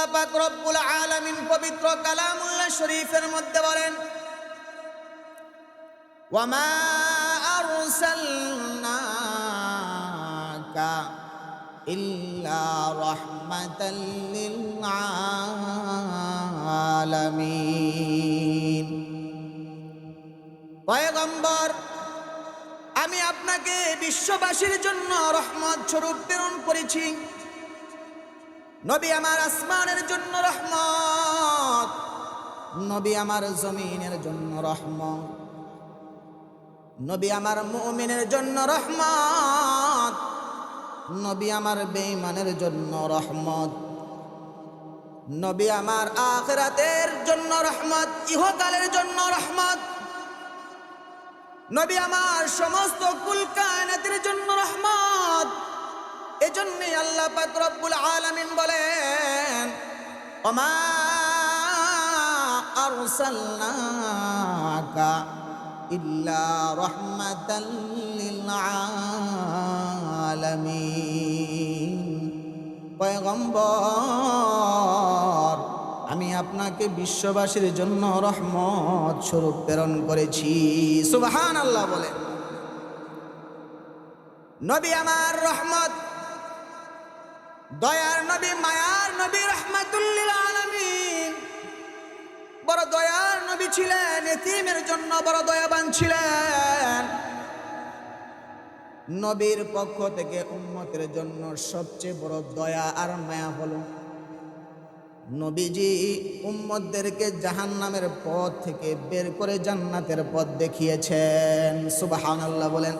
আল্লাহ পাক রব্বুল আলামিন পবিত্র কালামুল্লাহ শরীফের মধ্যে বলেন, ওয়ামা আরসালনাকা ইল্লা রাহমাতাল লিল আলামিন। পয়গম্বর, আমি আপনাকে বিশ্ববাসীর জন্য রহমত স্বরূপ প্রেরণ করেছি। নবী আমার আসমানের জন্য রহমত, নবী আমার জমিনের জন্য রহমত, নবী আমার মুমিনের জন্য রহমত, নবী আমার বেঈমানের জন্য রহমত, নবী আমার আখিরাতের জন্য রহমত, ইহকালের জন্য রহমত, নবী আমার সমস্ত কুল কায়নাতের জন্য রহমত। এজন্যই আল্লাহ পাক রব্বুল আলামিন বলেন, ওমা আরসালনাকা ইল্লা রাহমাতাল লিল আলামিন। পয়গম্বর, আমি আপনাকে বিশ্ববাসীর জন্য রহমত স্বরূপ প্রেরণ করেছি। সুবহানাল্লাহ বলেন। নবী আমার রহমত, দয়ার নবী, মায়ার নবী, রাহমাতুল লিল আলামিন। বড় দয়ার নবী ছিলেন, এতিমের জন্য বড় দয়াবান ছিলেন। নবীর পক্ষ থেকে উম্মতের জন্য সবচেয়ে বড় দয়া আর মায়া হলো নবীজি উম্মতদেরকে জাহান্নামের পথ থেকে বের করে জান্নাতের পথ দেখিয়েছেন। সুবহানাল্লাহ বলেন।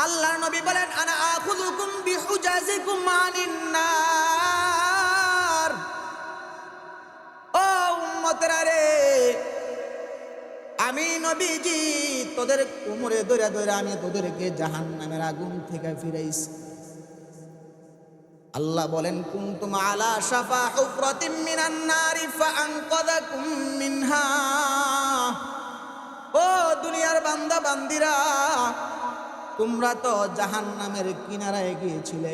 আল্লাহর নবী বলেন, আনা আখুযুকুম বিহুজাজিকুম আনিন নার। ও উম্মতেরা রে, আমি নবীজি তোদের কোমরে ধরে ধরে আমি তোদেরকে জাহান্নামের আগুন থেকে ফিরাইছি। আল্লাহ বলেন, কুনতুম আলা শাফা হুফরাতিম মিনান নারি ফাআনকাযাকুম মিনহা। ও দুনিয়ার বান্দা বান্দিরা, তোমরা তো জাহান্নামের কিনারায় গিয়েছিলে,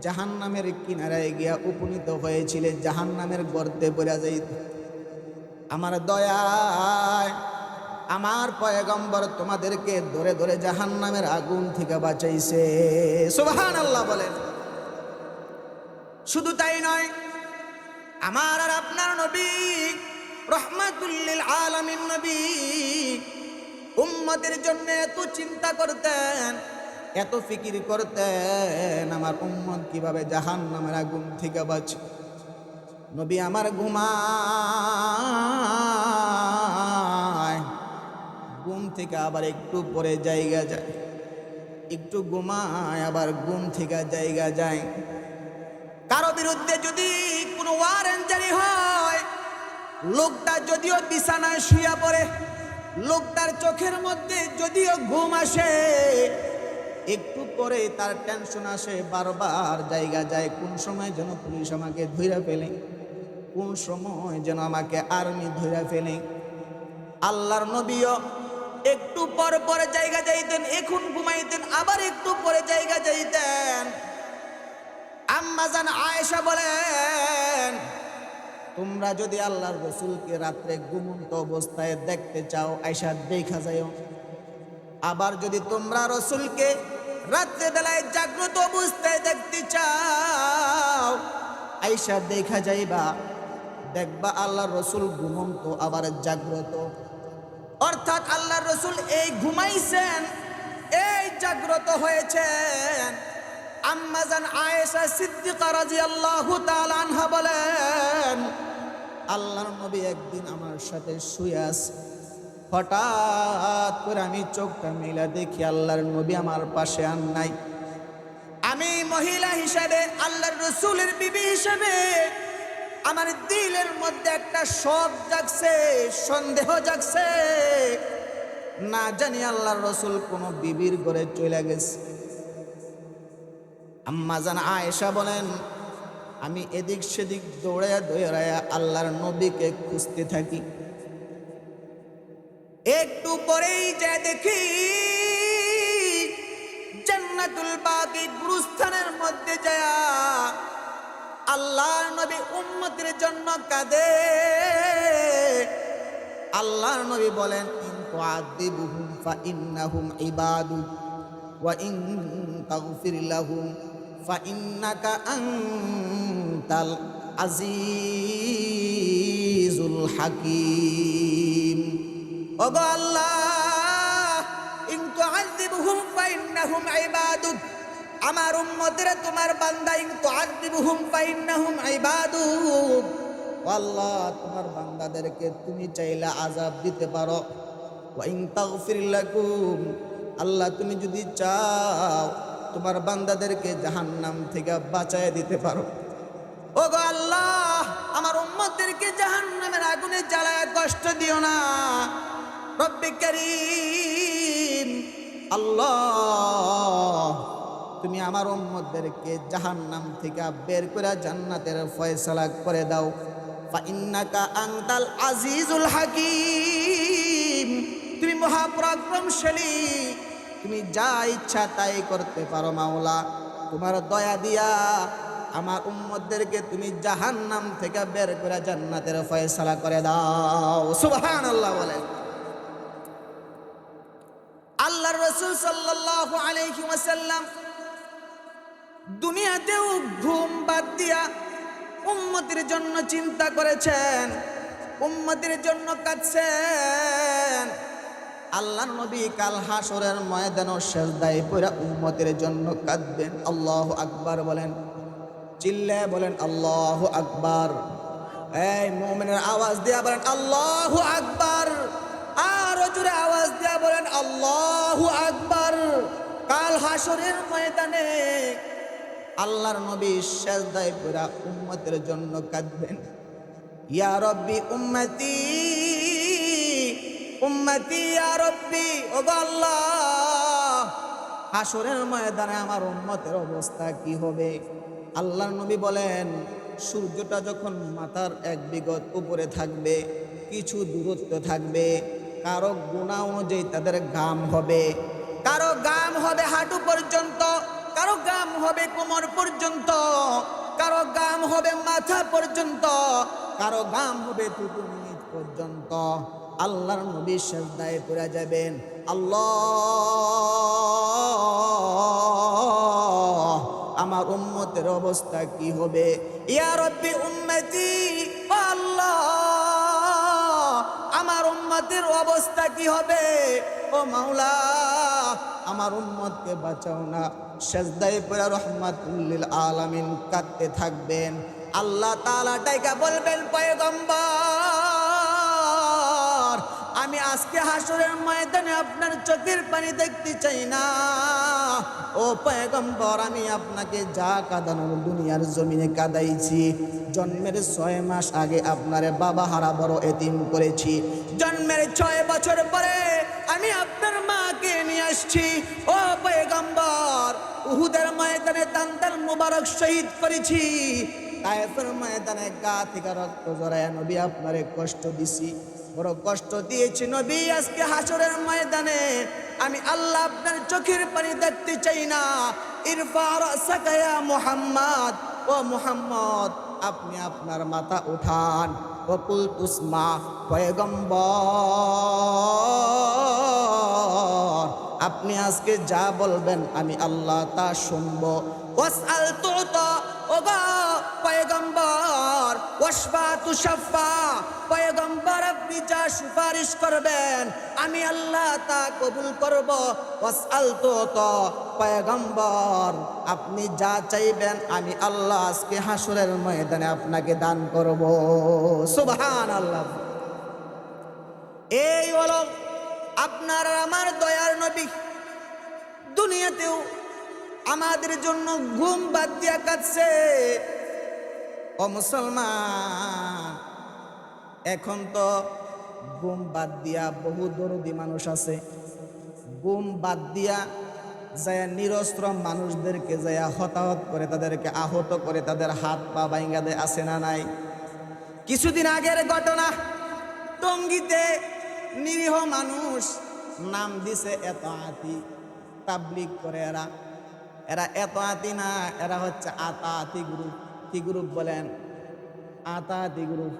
জাহান্নামের কিনারায় গিয়া উপনীত হয়েছিলে, জাহান্নামের গর্তে পড়ে যাইতে। আমার দয়ায় আমার পয়গম্বর তোমাদেরকে ধরে ধরে জাহান্নামের আগুন থেকে বাঁচাইছে। সুবহানাল্লাহ বলেন। শুধু তাই নয়, আমার আর আপনার নবী রাহমাতুল লিল আলামিন নবী উম্মতের জন্য এত চিন্তা করতেন, এত ফিকির করতেন, আমার উম্মত কিভাবে জাহান্নামের আগুন থেকে বাঁচে। নবী আমার ঘুমায়, ঘুম থেকে আবার একটু পরে জায়গা যায়, একটু ঘুমায় আবার ঘুম থেকে জায়গা যায়। কারো বিরুদ্ধে যদি কোনো ওয়ারেন্ট জারি হয়, লোকটা যদিও বিছানায় শুয়ে পড়ে, লোকটার চোখের মধ্যে যদিও ঘুম আসে, একটু পরে তার টেনশন আসে, বারবার জায়গা যায়, কোন সময় যেন পুলিশ আমাকে ধইরা ফেলে, কোন সময় যেন আমাকে আর্মি ধইরা ফেলে। আল্লাহর নবীও একটু পর পরে জায়গা যাইতেন, এখন ঘুমাইতেন, আবার একটু পরে জায়গা যাইতেন। আম্মা জান আয়েশা বলেন, তোমরা যদি আল্লাহর রাসূলকে রাত্রে ঘুমন্ত অবস্থায় দেখতে চাও, আয়েশা দেখা যাও। আবার যদি তোমরা রাসূলকে রাত্রে বেলায় জাগ্রত অবস্থায় দেখতে চাও, আয়েশা দেখা যাইবা, দেখবা আল্লাহর রাসূল ঘুমন্ত আবার জাগ্রত। অর্থাৎ আল্লাহর রাসূল এই ঘুমাইছেন, এই জাগ্রত হয়েছেন। আম্মা জান আয়েশা সিদ্দিকা রাদিয়াল্লাহু তাআলা আনহা বলেন, আল্লাহর নবী একদিন আমার সাথে শুয়ে আছে, হঠাৎ করে আমি চোখটা মেলা দেখি আল্লাহর নবী আমার পাশে আর নাই। আমি মহিলা হিসেবে, আল্লাহর রাসূলের বিবি হিসেবে আমার দিলের মধ্যে একটা শক জাগছে, সন্দেহ জাগছে, না জানি আল্লাহর রাসূল কোন বিবির ঘরে চলে গেছে। আম্মা জান আয়েশা বলেন, আমি এদিক সেদিক দৌড়ায়া দৌড়ায়া আল্লাহর নবীকে খুঁজতে থাকি। একটু পরেই যা দেখি জান্নাতুল বাকি গুরুস্থানের মধ্যে যায় আল্লাহর নবী উম্মতের জন্য কাঁদে। আল্লাহর নবী বলেন, ইন তুআযিবুহুম ফাইন্নাহুম ইবাদুক ওয়া ইন তাগফির লাহুম ফাইন্নাকা আনতাল আজিজুল হাকীম। ওগো আল্লাহ, ইন তুআযিবুহুম ফাইন্নাহুম ইবাদুক, আমার উম্মতেরা তোমার বান্দা। ইন তুআযিবুহুম ফাইন্নাহুম ইবাদুক, আল্লাহ তোমার বান্দাদেরকে তুমি চাইলে আযাব দিতে পারো। ওয়া ইন তাগফির লাকুম, আল্লাহ তুমি যদি চাও তোমার বান্দাদেরকে জাহান্নাম থেকে বাঁচায় দিতে পারো। ওগো আল্লাহ, আমার উম্মতদেরকে জাহান্নামের আগুনে জ্বালায় কষ্ট দিও না। রব্বে কারীম, আল্লাহ তুমি আমার উম্মতদেরকে জাহান্নাম থেকে বের করে জান্নাতের ফয়সালা করে দাও। ফাইন্নাকা আনতাল আজিজুল হাকীম, তুমি মহাপরাক্রমশালী, তুমি যা ইচ্ছা তাই করতে পারো মাওলা। তোমার দয়া দিয়া আমার উম্মতদেরকে তুমি জাহান্নাম থেকে বের করে জান্নাতের ফয়সালা করে দাও। সুবহানাল্লাহ বলেন। আল্লাহর রাসূল সাল্লাল্লাহু আলাইহি ওয়াসাল্লাম দুনিয়াতেও ঘুম বাদ দিয়া উম্মতের জন্য চিন্তা করেছেন, উম্মতের জন্য কাঁদছেন। আল্লাহর নবী কাল হাসরের ময়দানে সিজদায় পড়ে উম্মতের জন্য কাঁদবেন। আল্লাহু আকবার বলেন, চিল্লায়ে বলেন আল্লাহু আকবার। এই মুমিনের আওয়াজ দিয়া বলেন আল্লাহু আকবার। আর জোরে আওয়াজ দিয়া বলেন আল্লাহু আকবার। কাল হাসরের ময়দানে আল্লাহর নবী সিজদায় পড়ে উম্মতের জন্য কাঁদবেন। ইয়া রাব্বি উম্মতি উম্মতি ইয়া রাব্বি, ওগো আল্লাহ হাসরের ময়দানে আমার উম্মতের অবস্থা কি হবে? আল্লাহর নবী বলেন, সূর্যটা যখন মাথার এক বিগত উপরে থাকবে, কিছু দূরত্ব থাকবে, কারো গুনাহ অনুযায়ী তাদের ঘাম হবে, কারো ঘাম হবে হাঁটু পর্যন্ত, কারো ঘাম হবে কোমর পর্যন্ত, কারো ঘাম হবে মাথা পর্যন্ত, কারো ঘাম হবে 2 মিনিট পর্যন্ত। আল্লাহর নবী সিজদায় পড়ে যাবেন, আল্লাহ আমার উম্মতের অবস্থা কি হবে? ইয়া রাব্বি উম্মতি, আল্লাহ আমার উম্মতের অবস্থা কি হবে? ও মাওলা আমার উম্মতকে বাঁচাও না। সিজদায় পড়ে রহমাতুল লিল আলামিন কাঁদতে থাকবেন। আল্লাহ তাআলা ডাইকা বলবেন, পয়গম্বর আমি আজকে হাসরের ময়দানে আপনার চোখের পানি দেখতে চাই না। ও পয়গম্বর, আমি আপনাকে যা কাঁদানোর দুনিয়ার জমিনে কাঁদাইছি। জন্মের 6 মাস আগে আপনারে বাবা হারা বড় এতিম করেছি। জন্মের 6 বছর পরে আমি আপনার মাকে নিয়ে আসছি। ও পয়গম্বর, উহুদের ময়দানে দান্তার মুবারক শহীদ করেছি। তায়েফের ময়দানে গা থেকে রক্ত ঝরায় নবী আপনারে কষ্ট দিছি, বড় কষ্ট দিয়েছি নবী। আজকে হাসরের ময়দানে আমি আল্লাহ আপনার চোখের পানি দেখতে চাই না। ইরফা রাসাকা ইয়া মুহাম্মদ, ও মুহাম্মদ আপনি আপনার মাথা উঠান। ওকুল তুসমা, পয়গম্বর আপনি আজকে যা বলবেন আমি আল্লাহ তা শুনবো। ওয়াসআল তুতা, ওগো পয়গম্বর, ওয়াশফা তুশাফা, পয়গম্বর আপনি যা সুপারিশ করবেন আমি আল্লাহ তা কবুল করব। ওয়াসআল তুতা, পয়গম্বর আপনি যা চাইবেন আমি আল্লাহ আজকে হাসরের ময়দানে আপনাকে দান করব। সুবহানাল্লাহ। এই হলো আপনার আমার দয়ার নবী। দুনিয়াতেও আমাদের জন্য ঘুম বাদ দিয়া কাটছে। ও মুসলমান, এখন তো ঘুম বাদ দিয়া বহু দরদি মানুষ আছে। ঘুম বাদ দিয়া যায় নিরস্ত্র মানুষদেরকে যায় হতাহত করে, তাদেরকে আহত করে, তাদের হাত পা ভাঙা দেয়, আছে না নাই? কিছুদিন আগের ঘটনা, টঙ্গীতে নিরীহ মানুষ নাম দিছে এত আতি, তাবলিগ করে এরা এত আতি না, এরা হচ্ছে আতা আতি গ্রুপ। কি গ্রুপ বলেন? আতাতি গ্রুপ,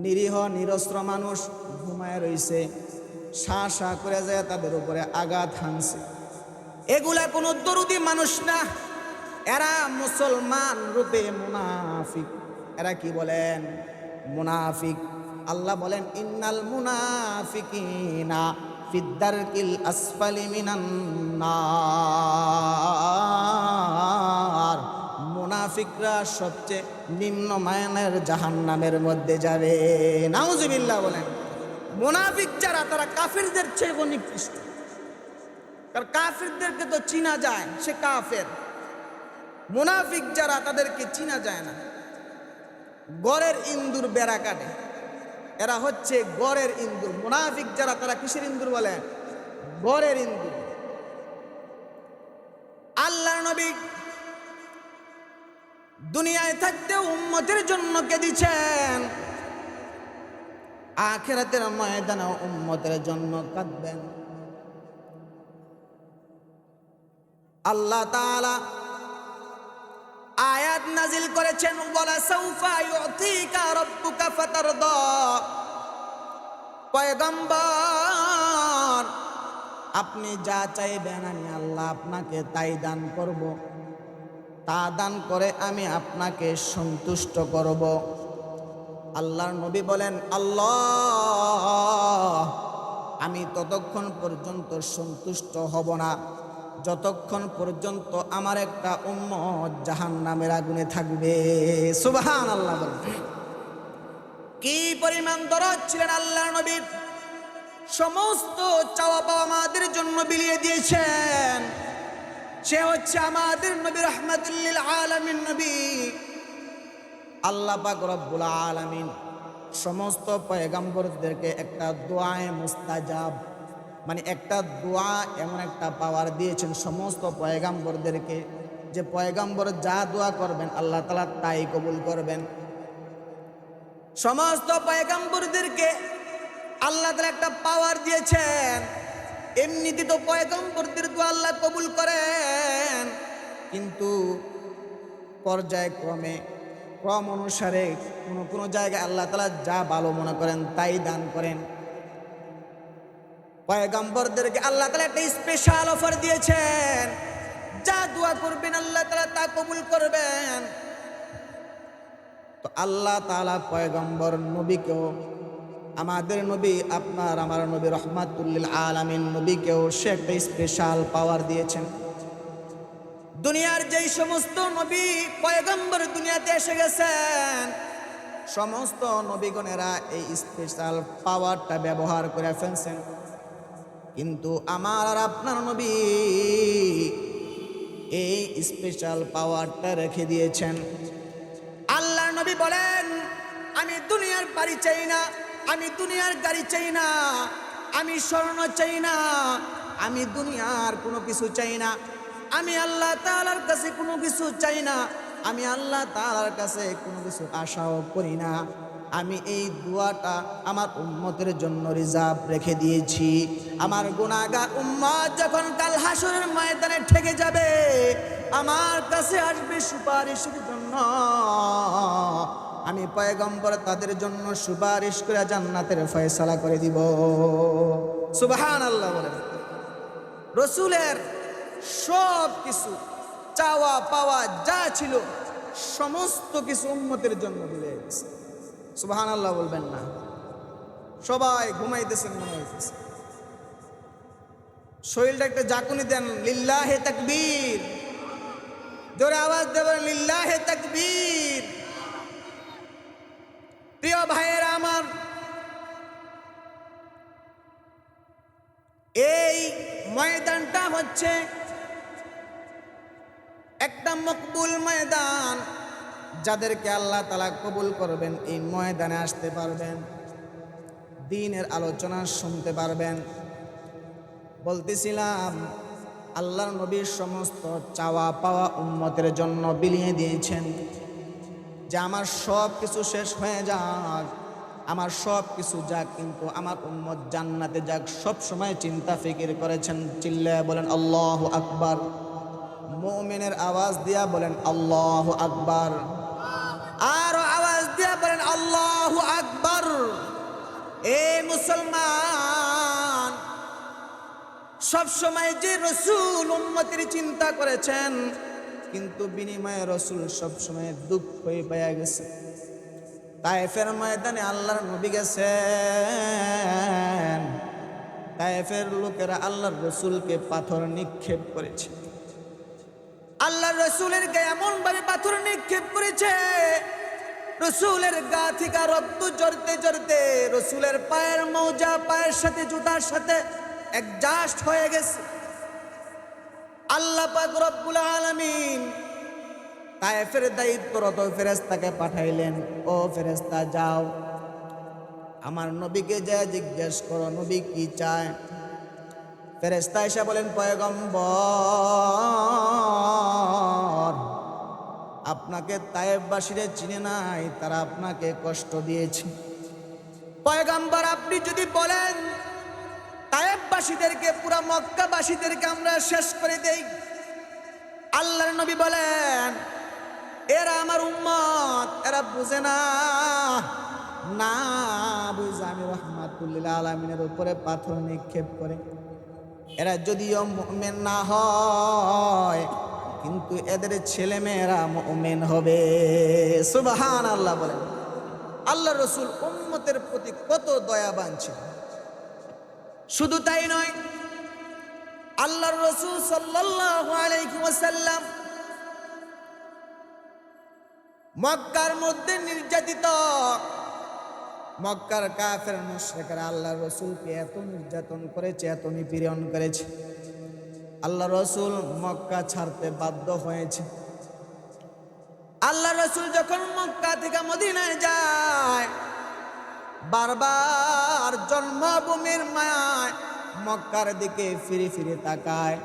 নিরীহ নিরস্ত্র মানুষ ঘুমায় রইছে, শা শা করে যায় তাদের উপরে আঘাত হানছে। এগুলা কোনো দরুদি মানুষ না, এরা মুসলমান রূপে মুনাফিক। এরা কি বলেন? মুনাফিক। আল্লাহ বলেন ইন্নাল মুনাফিকিনা ফিদ্দারকিল আসফালি মিনান নার। মুনাফিকরা সবচেয়ে নিম্ন মানের জাহান্নামের মধ্যে যাবে। নাউজুবিল্লাহ বলেন। মুনাফিক যারা, তারা কাফিরদের চেয়ে নিকৃষ্ট। কারণ কাফিরদেরকে তো চিনা যায়, সে কাফের। মুনাফিক যারা, তাদেরকে চিনা যায় না। গড়ের ইন্দুর বেড়া কাটে, এরা হচ্ছে গড়ের ইন্দুর। মুনাফিক যারা, তারা কিসের ইন্দুর বলেন? গড়ের ইন্দুর। আল্লাহর নবী দুনিয়ায় থাকতে উম্মতের জন্য কেঁদেছেন, আখিরাতের ময়দানে উম্মতের জন্য কাঁদবেন। আল্লাহ তাআলা আয়াত নাজিল করেছেন, ওয়ালা সাউফা ইউতিকা রাব্বুকা ফাতারদা। পয়গম্বর, আপনি যা চাইবেন আমি আল্লাহ আপনাকে তাই দান করব, তা দান করে আমি আপনাকে সন্তুষ্ট করব। আল্লাহর নবী বলেন, আল্লাহ, আমি ততক্ষণ পর্যন্ত সন্তুষ্ট হব না যতক্ষণ পর্যন্ত আমার একটা উম্মত জাহান্নামের আগুনে থাকবে। সুবহানাল্লাহ বলেন। কি পরিমাণ দরদ ছিলেন আল্লাহর নবীর! সমস্ত চাওয়া পাওয়া আমাদের জন্য বিলিয়ে দিয়েছেন। সে হচ্ছে আমাদের নবী, রাহমাতুল লিল আলামিন নবী। আল্লাহ পাক রব্বুল আলামিন সমস্ত পয়গম্বরদেরকে একটা দোয়ায়ে মুস্তাজাব, মানে একটা দোয়া, এমন একটা পাওয়ার দিয়েছেন সমস্ত পয়গম্বরদেরকে, যে পয়গম্বর যা দোয়া করবেন আল্লাহ তাআলা তাই কবুল করবেন। সমস্ত পয়গম্বরদেরকে আল্লাহ তাআলা একটা পাওয়ার দিয়েছেন। এমনিতে তো পয়গম্বরদের দোয়া আল্লাহ কবুল করেন, কিন্তু পর্যায়ক্রমে, ক্রম অনুসারে কোনো জায়গায় আল্লাহ তাআলা যা ভালো মনে করেন তাই দান করেন। পয়গম্বরদেরকে আল্লাহ তাআলা একটা স্পেশাল অফার দিয়েছেন, যা দোয়া করবেন আল্লাহ তাআলা তা কবুল করবেন। তো আল্লাহ তাআলা পয়গম্বর নবীকেও, আমাদের নবী, আপনার আমার নবী রাহমাতুল লিল আলামিন নবীকেও সে একটা স্পেশাল পাওয়ার দিয়েছেন। দুনিয়ার যেই সমস্ত নবী পয়গম্বর দুনিয়াতে এসে গেছেন, সমস্ত নবীগণেরা এই স্পেশাল পাওয়ারটা ব্যবহার করে ফেলছেন, কিন্তু আমার আর আপনার নবী এই স্পেশাল পাওয়ারটা রেখে দিয়েছেন। আল্লাহর নবী বলেন, আমি দুনিয়ার বাড়ি চাই না, আমি দুনিয়ার গাড়ি চাই না, আমি স্বর্ণ চাই না, আমি দুনিয়ার কোনো কিছু চাই না, আমি আল্লাহ তাআলার কাছে কোনো কিছু চাই না, আমি আল্লাহ তাআলার কাছে কোনো কিছু আশাও করি না। আমি এই দোয়াটা আমার উম্মতের জন্য রিজার্ভ রেখে দিয়েছি। আমার গুনাহগার উম্মত যখন কাল হাসরের ময়দানে ঠেকে যাবে, আমার কাছে আসবে সুপারিশের জন্য। আমি পয়গম্বর তাদের জন্য সুপারিশ করে জান্নাতের ফয়সালা করে দিব। সুবহানাল্লাহ বলেন। রাসূলের সব কিছু চাওয়া পাওয়া যা ছিল সমস্ত কিছু উম্মতের জন্য দিলে গেছে। সুবহানাল্লাহ বলবেন না? সবাই ঘুমাইতেছেন মনে হইতেছে। শরীরটা একটা জাকুনি দেন, লিল্লাহে তাকবীর। জোরে আওয়াজ দেবেন, লিল্লাহে তাকবীর। প্রিয় ভাইয়েরা আমার, এই ময়দানটা হচ্ছে একটা মকবুল ময়দান। যাদেরকে আল্লাহ তাআলা কবুল করবেন এই ময়দানে আসতে পারবেন, দ্বীনের আলোচনা শুনতে পারবেন। বলতেছিলাম, আল্লাহর নবীর সমস্ত চাওয়া পাওয়া উম্মতের জন্য বিলিয়ে দিয়েছেন, যে আমার সব কিছু শেষ হয়ে যাক, আমার সব কিছু যাক, কিন্তু আমার উম্মত জান্নাতে যাক। সব সময় চিন্তা ফিকির করেছেন। চিল্লায় বলেন আল্লাহু আকবার। মুমিনের আওয়াজ দিয়া বলেন আল্লাহু আকবার। আর আওয়াজ এ মুসলমান, সব সময় যে রসুল উম্মতের চিন্তা করেছেন, কিন্তু বিনিময়ে রসুল সব সময় দুঃখই পাইয়া গেছে। তায়েফের ময়দানে আল্লাহর নবী গেছেন, তায়েফের লোকেরা আল্লাহর রসুলকে পাথর নিক্ষেপ করেছে। আল্লাহর রসুলের গায়ে এমন ভাবে পাথর নিক্ষেপ করেছে, রসুলের গা থেকে রক্ত ঝরতে ঝরতে রসুলের পায়ের মৌজা, পায়ের সাথে জুতার সাথে অ্যাডজাস্ট হয়ে গেছে। আল্লাহ পাক রব্বুল আলামিন তায়েফের দায়িত্বরত ফেরেশতাকে পাঠাইলেন, ও ফেরেশতা যাও, আমার নবীকে যা জিজ্ঞেস করো নবী কি চায়। ফেরেশতা এসে বলেন, পয়গম্বর, আপনাকে তায়েফবাসীরা চিনে নাই, তারা আপনাকে কষ্ট দিয়েছে। পয়গম্বর, আপনি যদি বলেন তায়েফবাসীদেরকে, পুরা মক্কাবাসীদেরকে আমরা শেষ করে দেই। আল্লাহর নবী বলেন, এরা আমার উম্মত, এরা বুঝে না, না বুঝে আমি রাহমাতুল্লিল আলামিনের উপরে পাথর নিক্ষেপ করে। এরা যদিও মুমিন না হয়, কিন্তু এদের ছেলে মেয়েরা মুমিন হবে। সুবহানাল্লাহ বলেন। আল্লাহ রসুল উম্মতের প্রতি কত দয়াবান ছিল। শুধু তাই নয়, আল্লাহর রসুল সাল্লাল্লাহু আলাইহি ওয়াসাল্লাম মক্কার মধ্যে নির্যাতিত, মক্কার কাফের মুশরিকরা আল্লাহর রসুলকে এত নির্যাতন করেছে, এত নিপীড়ন করেছে, আল্লাহ রসুল মক্কা ছাড়তে বাধ্য হয়েছে। আল্লাহ রসুল যখন মক্কা থেকে মদিনায় যায়, বারবার জন্মভূমির মায়ায় মক্কার দিকে ফিরে ফিরে তাকায়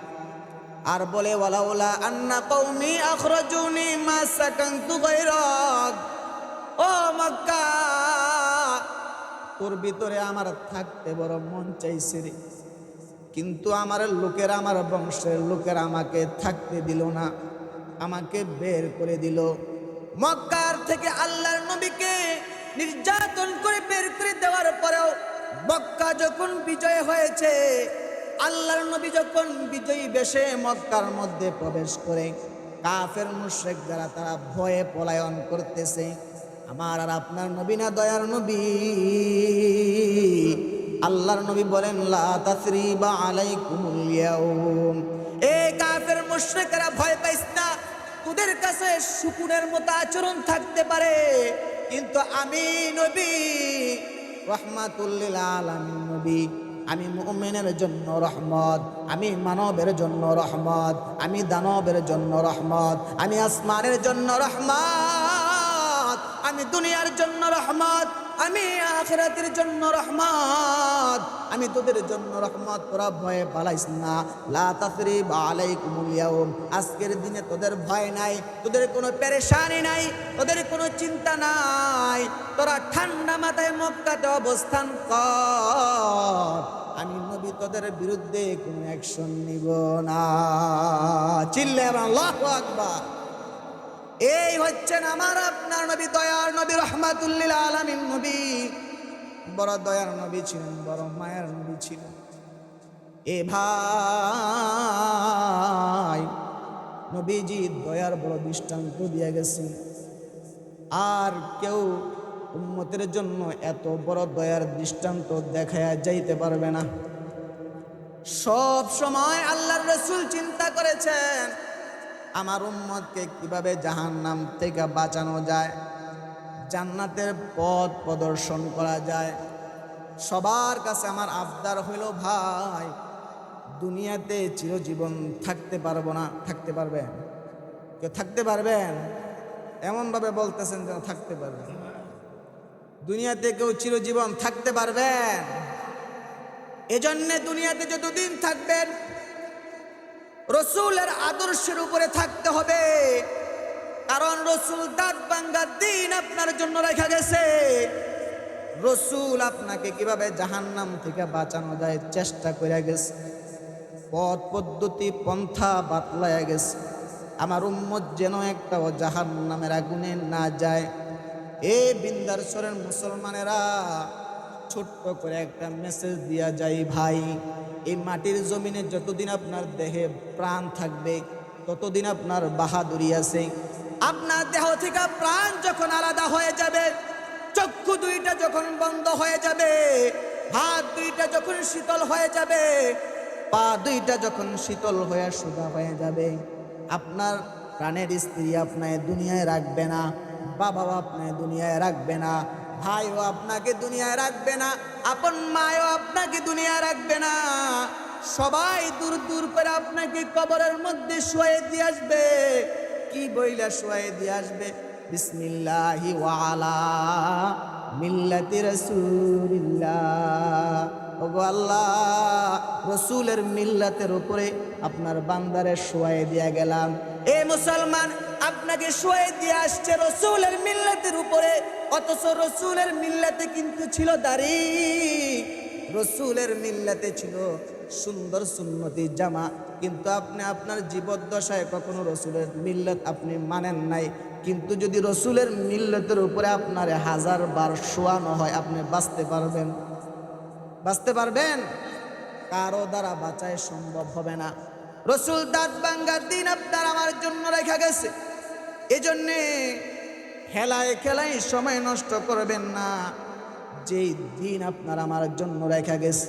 আর বলে, ওয়ালাউলা আন্না কওমি আখরাজুনি মা সাকানতু গায়রাক। ও মক্কা, তোর ভিতরে আমার থাকতে বড় মন চাইছে রে, কিন্তু আমার লোকেরা, আমার বংশের লোকেরা আমাকে থাকতে দিল না, আমাকে বের করে দিল। মক্কার থেকে আল্লাহর নবীকে নির্যাতন করে বের করে দেওয়ার পরেও মক্কা যখন বিজয় হয়েছে, আল্লাহর নবী যখন বিজয়ী বেশে মক্কার মধ্যে প্রবেশ করে, কাফের মুশরিক যারা তারা ভয়ে পলায়ন করতেছে। আমার আর আপনার নবী না দয়ার নবী, আল্লাহর নবী বলেন, লা তাসরিবা আলাইকুমুল ইয়াউম। এই কাফের মুশরিকরা ভয় পাইস না, তোদের কাছে শুকুরের মতো আচরণ থাকতে পারে, কিন্তু আমি নবী, রাহমাতুল লিল আলামিন নবী, আমি মুমিনের জন্য রহমত, আমি মানবের জন্য রহমত, আমি দানবের জন্য রহমত, আমি আসমানের জন্য রহমত, আমি দুনিয়ার জন্য রহমত, আমি আখিরাতের জন্য রহমত, আমি তোদের জন্য রহমত। তোরা ভয়ে পালাইস না। লা তাসরিবা আলাইকুমুল ইয়াউম। আজকের দিনে তোদের ভয় নাই, তোদের কোনো পেরেশানি নাই, তোদের কোনো চিন্তা নাই। তোরা ঠান্ডা মাথায় মক্কাতে অবস্থান কর, আমি নবী তোদের বিরুদ্ধে কোনো অ্যাকশন নিব না। চিল্লে আল্লাহু আকবার। এই হচ্ছেন আমার আপনার নবী, দয়ার নবী, রাহমাতুল লিল আলামিন নবী। বড় দয়ার নবী ছিলেন, বড় মায়ের নবী ছিলেন। এ ভাই, নবীজি দয়ার বড় দৃষ্টান্ত দিয়ে গেছেন। আর কেউ উম্মতের জন্য এত বড় দয়ার দৃষ্টান্ত দেখায়া যাইতে পারবে না। সব সময় আল্লাহর রাসূল চিন্তা করেছেন, আমার উম্মতকে কিভাবে জাহান্নাম থেকে বাঁচানো যায়, জান্নাতের পথ প্রদর্শন করা যায়। সবার কাছে আমার আবদার হইল, ভাই দুনিয়াতে চিরজীবন থাকতে পারবো না, থাকতে পারবেন? কেউ থাকতে পারবেন? এমনভাবে বলতেছেন যেন থাকতে পারবেন। দুনিয়াতে কেউ চিরজীবন থাকতে পারবেন? এজন্য দুনিয়াতে যতদিন থাকবেন রসুলের আদর্শের উপরে থাকতে হবে, কারণ রসুল দাঁত ভাঙ্গা দিন আপনার জন্য রেখে গেছে। রসুল আপনাকে কিভাবে জাহান্নাম থেকে বাঁচানো যায় চেষ্টা করে গেছে, পথ পদ্ধতি পন্থা বাতলায়া গেছে। আমার উম্মত যেন একটাও জাহান্নামের আগুনে না যায়, এ বিন্দারচরের মুসলমানেরা, ছোট্ট করে একটা মেসেজ দিয়া যায় ভাই, এই মাটির জমিনে যতদিন আপনার দেহে প্রাণ থাকবে ততদিন আপনার বাহাদুরি আছে। আপনার দেহ থেকে প্রাণ যখন আলাদা হয়ে যাবে, চক্ষু দুইটা যখন বন্ধ হয়ে যাবে, হাত দুইটা যখন শীতল হয়ে যাবে, পা দুইটা যখন শীতল হয়ে সোজা হয়ে যাবে, আপনার প্রাণের স্ত্রী আপনাকে দুনিয়ায় রাখবে না, বাবাও আপনাকে দুনিয়ায় রাখবে না, ভাইও আপনাকে দুনিয়ায় রাখবে না, আপন মায়ও আপনাকে দুনিয়ায় রাখবে না, সবাই দূর দূর করে আপনাকে কবরের মধ্যে শুয়ে দিয়ে আসবে। কি বইলা শুয়ে দিয়ে আসবে? বিসমিল্লাহি ওয়া আলা মিল্লাতি রাসূলিল্লাহ। ওগো আল্লাহ, রসুলের মিল্লাতের উপরে আপনার বান্দারে শুয়ে দিয়ে গেলাম। এ মুসলমান, আপনাকে শুয়ে দিয়ে আসছে রসুলের মিল্লাতের উপরে, অথচ রসুলের মিল্লাতে কিন্তু ছিল দাড়ি, রসুলের মিল্লাতে ছিল সুন্দর সুন্নতি জামা, কিন্তু আপনি আপনার জীবদ্দশায় কখনো রসুলের মিল্লাত আপনি মানেন নাই। কিন্তু যদি রসুলের মিল্লাতের উপরে আপনার 1000 বার শোয়ানো হয়, আপনি বাঁচতে পারবেন? বাঁচতে পারবেন? কারো দ্বারা বাঁচায় সম্ভব হবে না। রসুল দাঁত ভাঙ্গার দিন আপনার আমার জন্য রেখা গেছে। এজন্যে খেলায় খেলায় সময় নষ্ট করবেন না। যেই দিন আপনার আমার জন্য রেখা গেছে,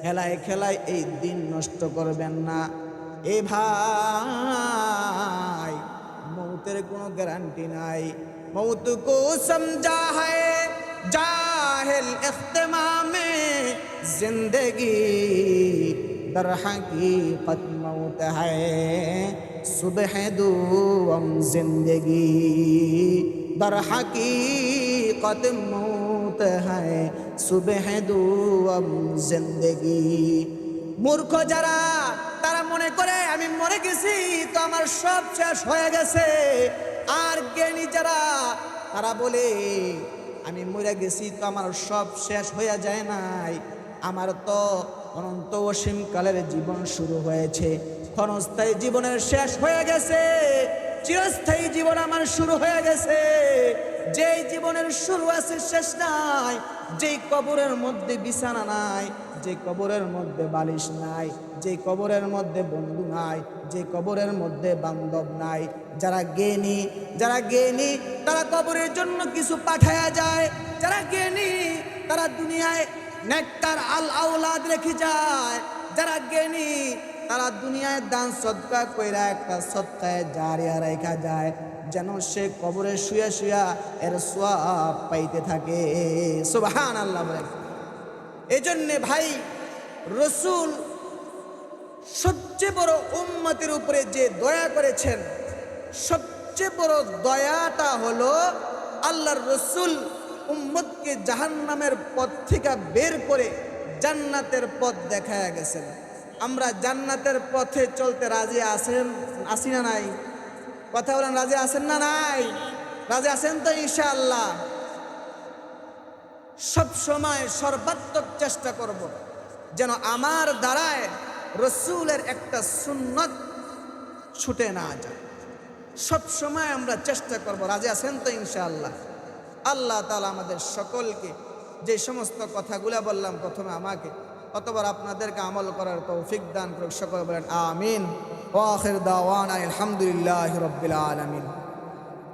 খেলায় খেলায় এই দিন নষ্ট করবেন না। এ ভাই, মৌতের কোনো গ্যারান্টি নাই। মৌত কো সমঝা হ্যায় জাহিল ইখতিমামে জিন্দগি, দর হकीकत मौत है सुबह दुम जिंदगी, दर हकीकत मौत है सुबह दुम जिंदगी। মূর্খ যারা, তারা মনে করে আমি মরে গেছি তো আমার সব শেষ হয়ে গেছে। আর জ্ঞানী যারা, তারা বলে আমি মরে গেছি তো আমার সব শেষ হয়ে যায় নাই, আমার তো অনন্ত অসীম কালের জীবন শুরু হয়েছে, ক্ষণস্থায়ী জীবনের শেষ হয়ে গেছে, চিরস্থায়ী জীবন আমার শুরু হয়ে গেছে। যেই জীবনের শুরু আছে শেষ নাই, যেই কবরের মধ্যে বিছানা নাই, যে কবরের মধ্যে বালিশ নাই, যে কবরের মধ্যে বন্ধু নাই, যে কবরের মধ্যে বান্ধব নাই। যারা জ্ঞানী, যারা জ্ঞানী তারা কবরের জন্য কিছু পাঠায়া যায়। যারা জ্ঞানী তারা দুনিয়ায় নেককার আল আওলাদ রেখে যায়। যারা জ্ঞানী তারা দুনিয়ায় দান সদকা কইরা একটা সদকায়ে জারিয়া রেখা যায়, যেন সে কবরে শুয়া শুয়া এর সওয়াব পাইতে থাকে। সুবহানাল্লাহ বলেন। এজন্যে ভাই, রসুল সবচেয়ে বড় উম্মতের উপরে যে দয়া করেছেন, সবচেয়ে বড় দয়াটা হলো আল্লাহর রসুল উম্মতকে জাহান্নামের পথ থেকে বের করে জান্নাতের পথ দেখায়া গেছেন। আমরা জান্নাতের পথে চলতে রাজি আছেন, আসি না নাই? কথা বলেন, রাজি আছেন না নাই? রাজি আছেন তো ইনশাআল্লাহ? সব সময় সর্বাত্মক চেষ্টা করব যেন আমার দ্বারায় রসুলের একটা সুন্নত ছুটে না যায়। সব সময় আমরা চেষ্টা করব। রাজি আছেন তো ইনশাআল্লাহ? আল্লাহ তাআলা আমাদের সকলকে যে সমস্ত কথাগুলো বললাম, প্রথমে আমাকে, অতবার আপনাদেরকে আমল করার তৌফিক দান করুক। সকলে বলেন আমিন। ওয়া আখির দাওয়ানা আলহামদুলিল্লাহি রাব্বিল আলামিন।